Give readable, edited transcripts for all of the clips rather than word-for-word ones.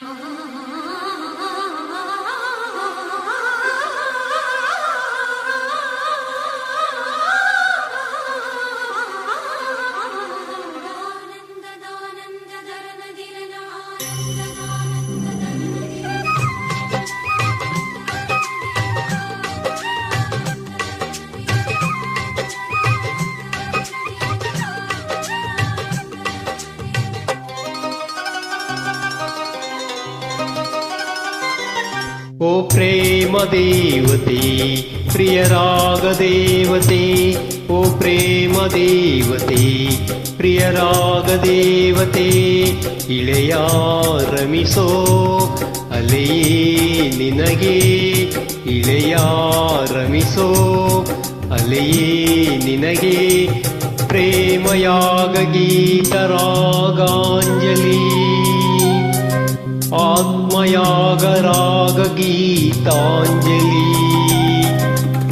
ಓ ಪ್ರೇಮ ದೇವತೆ ಪ್ರಿಯ ರಾಗ ದೇವತೆ, ಓ ಪ್ರೇಮ ದೇವತೆ ಪ್ರಿಯ ರಾಗ ದೇವತೆ, ಇಳೆಯ ರಮಿಸೋ ಅಲೆಯೇ ನಿನಗೆ, ಇಳೆಯ ರಮಿಸೋ ಅಲೆಯೇ ನಿನಗೆ, ಪ್ರೇಮಯಾಗ ಗೀತ ರಾಗಾಂಜಲಿ, ಆತ್ಮಯಾಗ ರಾಗ ಗೀತಾಂಜಲಿ.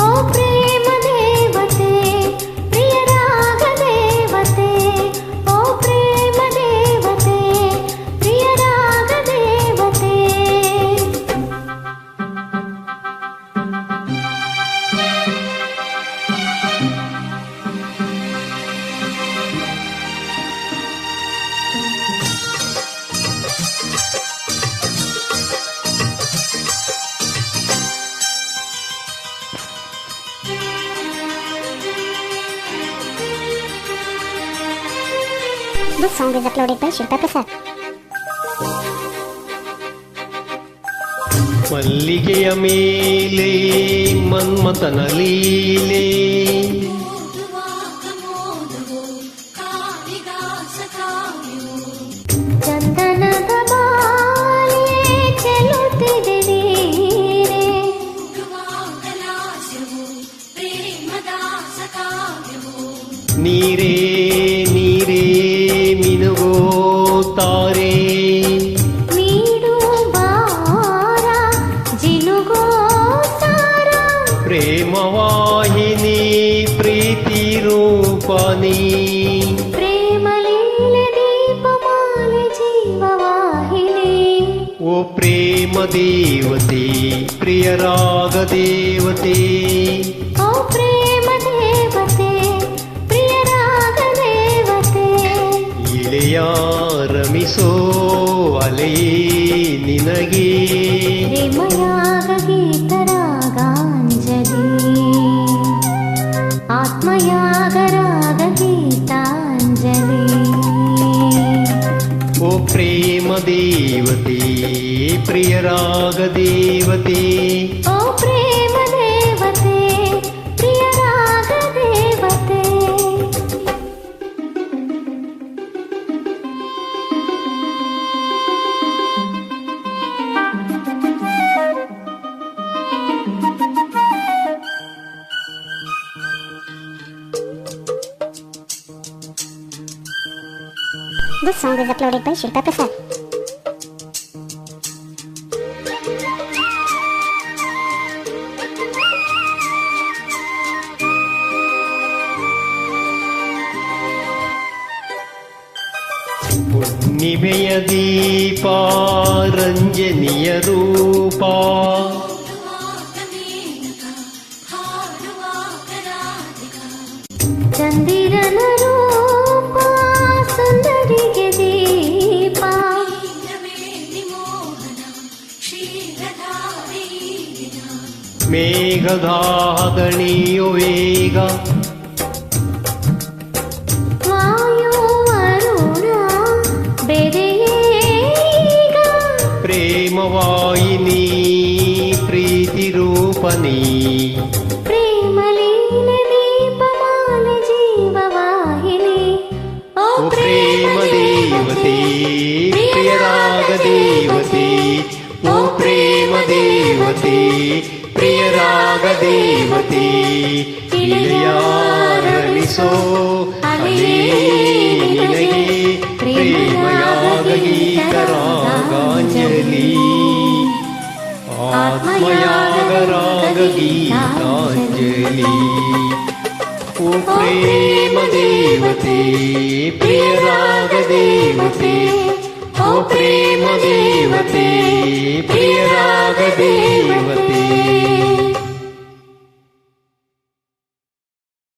ಓ ಪ್ರೇಮ ದೇವತೆ ಪ್ರಿಯ ರಾಗ ದೇವತೆ, ಓ ಪ್ರೇಮ ದೇವತೆ ಪ್ರಿಯ ರಾಗ ದೇವತೆ. This song is uploaded by Shilpa Prasad. ಮಲ್ಲಿಗೆಯ ಮೇಲೆ ಮನ್ಮಥನ ಲೀಲೆ, ಚಂದನದ ಬಾಲೆ ಚೆಲುತ್ತಿದೆ ನೀರೆ, ನೀರೇ ನೀರೇ ಮಿನುಗೋ ತಾರೆ, ನೀಡು ಬಾರ ಜಿನುಗೋ ತಾರ, ಪ್ರೇಮವಾಹಿನಿ ಪ್ರೀತಿ ರೂಪನಿ, ಪ್ರೇಮಲೀಲೆ ದೀಪಮಾಲೆ ಜೀವವಾಹಿನಿ. ಓ ಪ್ರೇಮ ದೇವತೆ ಪ್ರಿಯ ರಾಗ ದೇವತೆ, ಓ ಪ್ರೇಮ ದೇವತೆ ಪ್ರಿಯ ರಾಗ ದೇವತೆ, ಇಳೆಯ ರಮಿಸೋ ಅಲೆಯೇ ನಿನಗೆ, ಪ್ರೇಮಯಾಗ ಗೀತ ರಾಗಾಂಜಲಿ, ಆತ್ಮಯಾಗ ರಾಗ ಗೀತಾಂಜಲಿ. ಓ ಪ್ರೇಮ ದೇವತೆ ಪ್ರಿಯ ರಾಗ ದೇವತೆ, ಓ ಪ್ರೇಮ ದೇವತೆ ಪ್ರಿಯ ರಾಗ ದೇವತೆ. This song is uploaded by Shilpa Prasad. ಹುಣ್ಣಿಮೆಯ ದೀಪ ರಂಜನಿಯ ರೂಪ, ಚಂದಿರನ ರೂಪ ಸುಂದರಿಗೆ ದೀಪ, ಮೇಘದಾಗಣಿಯು ವೇಗ, ವಾಯು ವರುಣ ಬೆರೆಯೇಗ, ಪ್ರೇಮವಾಹಿನಿ ಪ್ರೀತಿ ರೂಪನಿ, ಪ್ರೇಮಲೀಲೆ ದೀಪಮಾಲೆ ಜೀವವಾಹಿನಿ. ಓ ಓ ಪ್ರೇಮ ದೇವತೆ ಪ್ರಿಯ ರಾಗ ದೇವತೆ, ಓ ಪ್ರೇಮ ದೇವತೆ ಪ್ರಿಯ ರಾಗ ದೇವತೆ, ಇಳೆಯ ರಮಿಸೋ ಅಲೆಯೇ ನಿನಗೆ, ಪ್ರೇಮಯಾಗ ಗೀತ ರಾಗಾಂಜಲಿ, ಆತ್ಮಯಾಗ ರಾಗ ಗೀತಾಂಜಲಿ. ಓ ಪ್ರೇಮ ದೇವತೆ ಪ್ರಿಯ ರಾಗ ದೇವತೆ, ಓ ಓ ಪ್ರೇಮ ದೇವತೆ ಪ್ರಿಯರಾಗ ದೇವತೆ